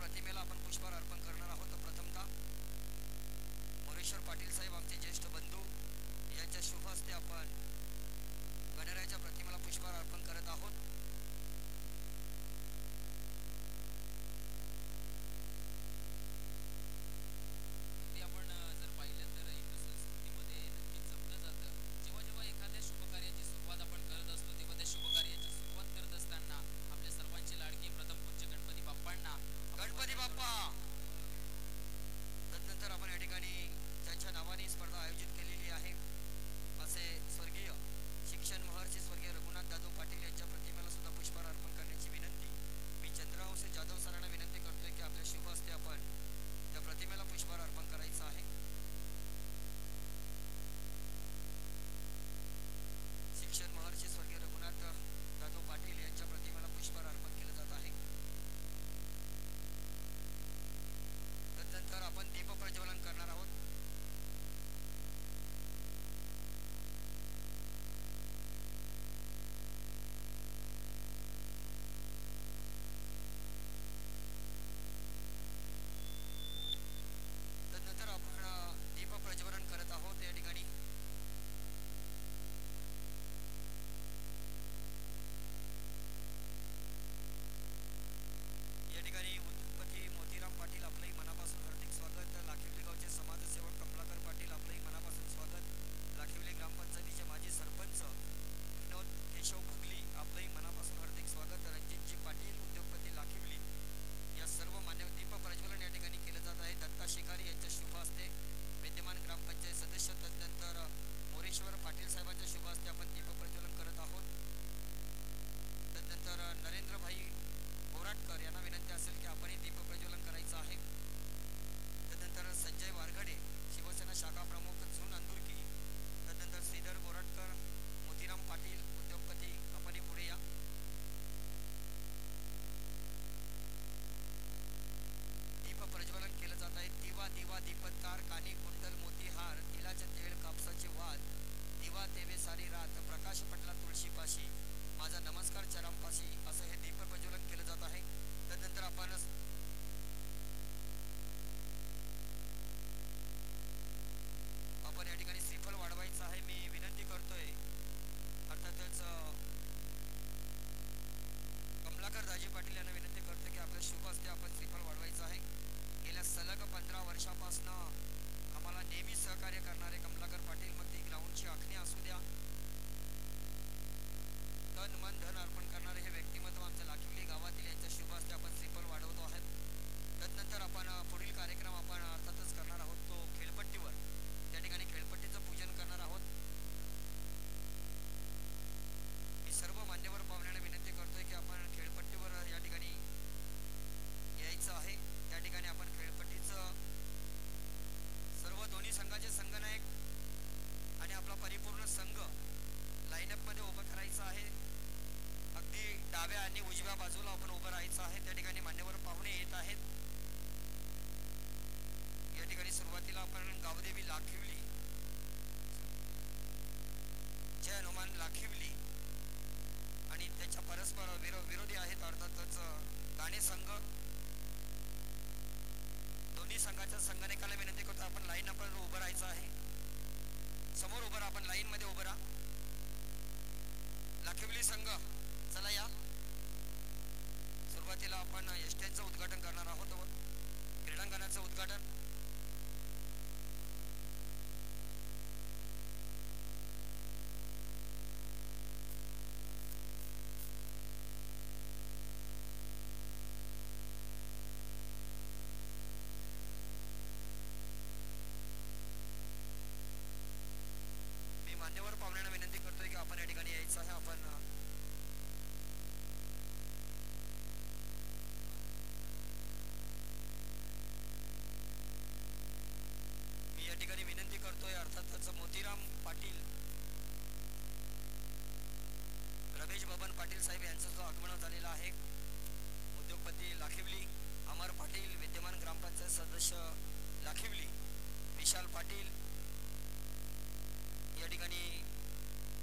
प्रतिमेला आपण पुष्पहार अर्पण करणार आहोत। प्रथमतः मोरेश्वर पाटील साहेब आमचे ज्येष्ठ बंधू यांच्या शुभ हस्ते आपण गणरायाच्या प्रतिमेला पुष्पहार अर्पण करत आहोत।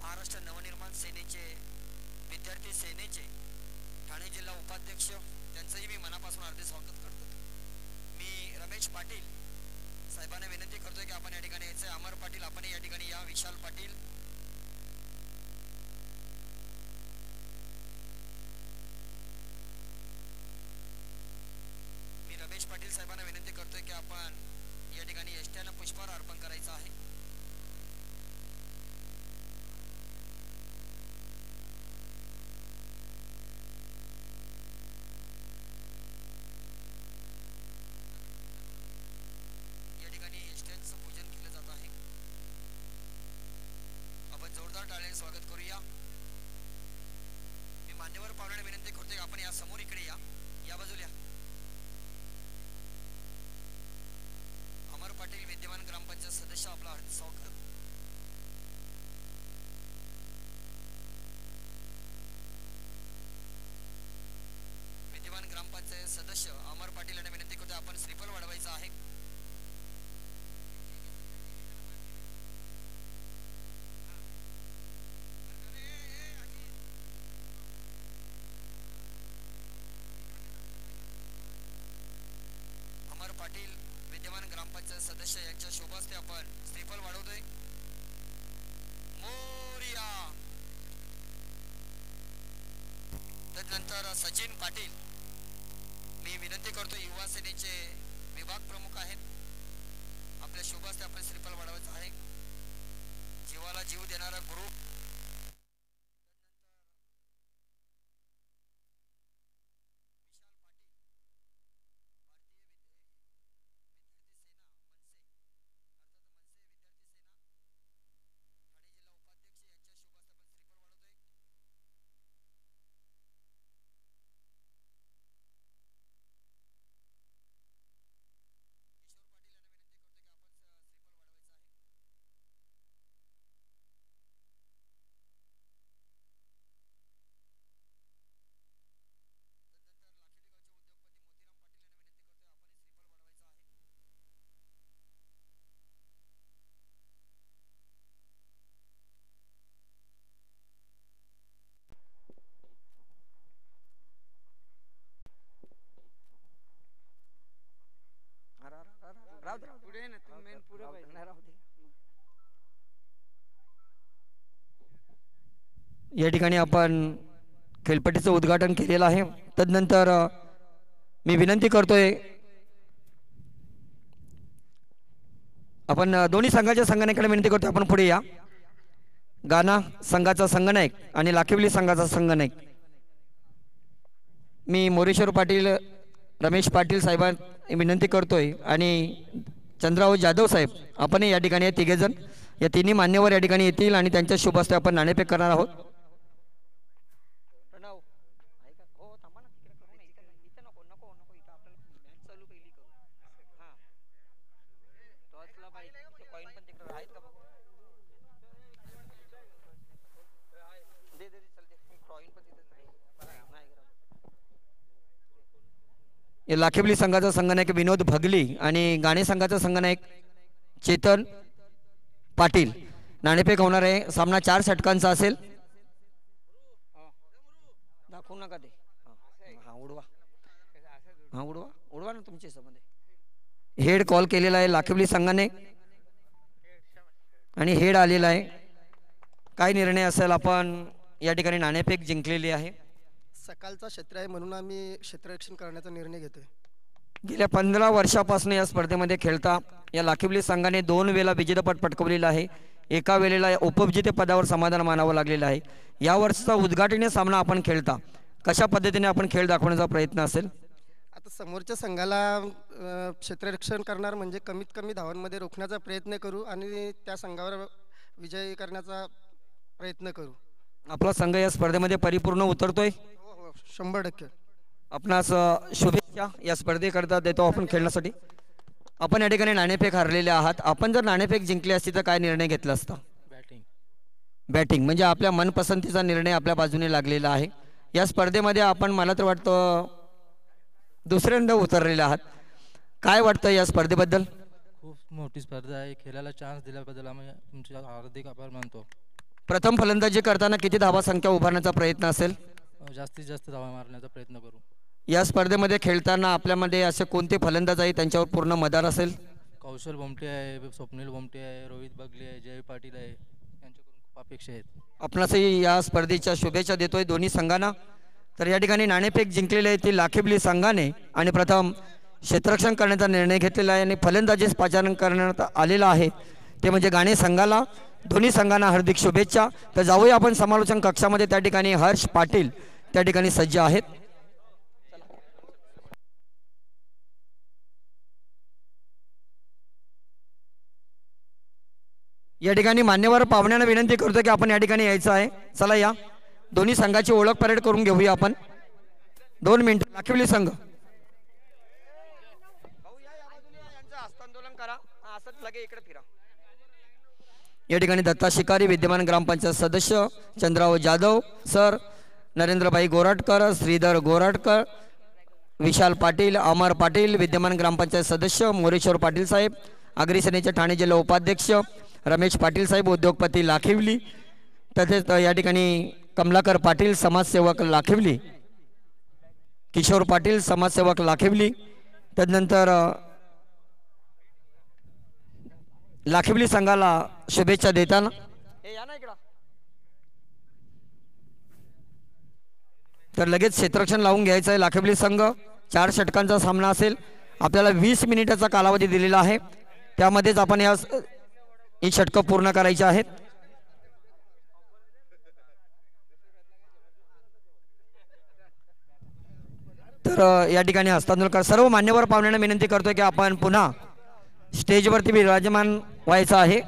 महाराष्ट्र नवनिर्माण सेनेचे विद्यार्थी सेनेचे ठाणे जिल्हा उपाध्यक्ष त्यांचंही मी मनापासून हार्दिक स्वागत करतो। रमेश पाटील साहेबांना विनंती करतोय की आपण या ठिकाणी यायचं. अमर पाटील आपण या ठिकाणी या. विशाल पाटील, मी रमेश पाटील साहेबांना विनंती करतोय की आपण या ठिकाणी एसट्यानं पुष्पहार अर्पण करायचं आहे. या ठिकाणी एसट्यांचं पूजन केलं जात आहे. आपण जोरदार टाळ्याने स्वागत करूया. मी मान्यवर पाहुण्यांना विनंती करतोय आपण या समोर इकडे या. या बाजूला. अमर पाटील विद्यमान ग्रामपंचायत सदस्य आपला हार्दिक स्वागत. विद्यमान ग्रामपंचायत सदस्य अमर पाटील यांना विनंती करतोय आपण श्रीफळ वाढवायचं आहे. अमर पाटील विद्यमान ग्रामपंचायत सदस्य यांच्या शोभास्ते आपण श्रीफळ वाढवतोय. मोरिया. त्यानंतर सचिन पाटील, मी विनंती करतो युवा सेनेचे विभाग प्रमुख आहेत, आपल्या शोभास्ते आपण श्रीफळ वाढवायचं आहे. जीवाला जीव देणारा ग्रुप. या ठिकाणी आपण खेळपट्टीचं उद्घाटन केलेलं आहे. तदनंतर मी विनंती करतोय आपण दोन्ही संघाच्या संघनायकाला विनंती करतोय आपण पुढे या. गाणा संघाचा संघनायक आणि लाखिवली संघाचा संघनायक मी मोरेश्वर पाटील रमेश पाटील साहेबांना विनंती करतोय आणि चंद्राव जाधव साहेब आपण या ठिकाणी तिघेजण या तिन्ही मान्यवर या ठिकाणी येतील आणि त्यांच्या शुभ हस्ते आपण नाणेफेक करणार आहोत. लाखिवली संघाचा संघनायक विनोद भगली आणि गाणे संघाचा संघनायक चेतन पाटील नाणेफेक होणार आहे. सामना 4 षटकांचा असेल. दाखवू नका ते. उडवा उडवा उडवा ना तुमचे संबंध. हेड कॉल केलेला आहे लाखिवली संघाने आणि हेड आलेला आहे. काय निर्णय असेल आपण या ठिकाणी नाणेफेक जिंकलेली आहे. सकाळचा क्षेत्र आहे म्हणून आम्ही क्षेत्ररक्षण करण्याचा निर्णय घेतोय. गेल्या 15 वर्षापासून या स्पर्धेमध्ये खेळता या लाखिवली संघाने 2 वेळा विजेतेपद पटकावलेला आहे. एका वेळेला उपविजेतेपदावर समाधान मानावं लागलेलं आहे. या वर्षीचा उद्घाटनीय सामना आपण खेळता कशा पद्धतीने आपण खेळ दाखवण्याचा प्रयत्न असेल. आता समोरच्या संघाला क्षेत्ररक्षण करणार म्हणजे कमीत कमी धावांमध्ये रोखण्याचा प्रयत्न करू आणि त्या संघावर विजय करण्याचा प्रयत्न करू. आपला संघ या स्पर्धेमध्ये परिपूर्ण उतरतोय. 100%. आपणास शुभेच्छा या स्पर्धेकरता देतो आपण खेळण्यासाठी. आपण या ठिकाणी नाणेफेक हरलेले आहात. आपण जर नाणेफेक जिंकली असती तर काय निर्णय घेतला असता. बॅटिंग म्हणजे आपल्या मनपसंतीचा निर्णय आपल्या बाजूने लागलेला आहे. या स्पर्धेमध्ये आपण मला तर वाटतं दुसऱ्यांदा उतरलेले आहात. काय वाटतं या स्पर्धेबद्दल. खूप मोठी स्पर्धा आहे. खेळायला चान्स दिल्याबद्दल आम्ही तुमचे हार्दिक आभार मानतो. प्रथम फलंदाजी करताना किती धावा संख्या उभारण्याचा प्रयत्न असेल. जास्तीत जास्त धावा मारण्याचा प्रयत्न करू. या स्पर्धेमध्ये खेळताना आपल्यामध्ये असे कोणते फलंदाज आहे त्यांच्यावर पूर्ण मदार असेल? कौशल भोमटे आहे, स्वप्नील भोमटे आहे, रोहित बगले आहे, जय पाटील आहे, यांच्याकडून खूप अपेक्षा आहेत. आपणासही या स्पर्धेच्या शुभेच्छा देतोय दोन्ही संघांना. तर या ठिकाणी नाणेफेक जिंकलेले आहे ती लाखिबली संघाने आणि प्रथम क्षेत्ररक्षण करण्याचा निर्णय घेतलेला आहे आणि फलंदाजीस पाचारण करण्यात आलेला आहे ते म्हणजे गाणे संघाला. दोन्ही संघांना हार्दिक शुभेच्छा. तर जाऊया आपण समालोचन कक्षामध्ये. त्या ठिकाणी हर्ष पाटील त्या ठिकाणी सज्ज आहेत. या ठिकाणी मान्यवर पाहुण्यांना विनंती करतो की आपण या ठिकाणी यायचं आहे. चला या दोन्ही संघाची ओळख परेड करून घेऊया आपण. 2 मिनिट. लाखिवली संघ या ठिकाणी दत्ता शिकारी विद्यमान ग्रामपंचायत सदस्य, चंद्राव जाधव सर, नरेंद्रभाई गोराटकर, श्रीधर गोराटकर, विशाल पाटील, अमर पाटील विद्यमान ग्रामपंचायत सदस्य, मोरेश्वर पाटील साहेब आगरी सेनेचे ठाणे जिल्हा उपाध्यक्ष, रमेश पाटील साहेब उद्योगपती लाखिवली, तसेच या ठिकाणी कमलाकर पाटील समाजसेवक लाखिवली, किशोर पाटील समाजसेवक लाखिवली. तदनंतर लाखिवली संघाला शुभेच्छा देताना तर लगेच क्षेत्ररक्षण लावून घ्यायचं आहे. लाखिवली संघ 4 षटकांचा सामना असेल. आपल्याला 20 मिनिटाचा कालावधी दिलेला आहे, त्यामध्येच आपण ही षटकं पूर्ण करायची आहेत. तर या ठिकाणी हस्तांतरण कर. सर्व मान्यवर पाहुण्यांना विनंती करतोय की आपण पुन्हा स्टेजवरती विराजमान व्हायचं आहे.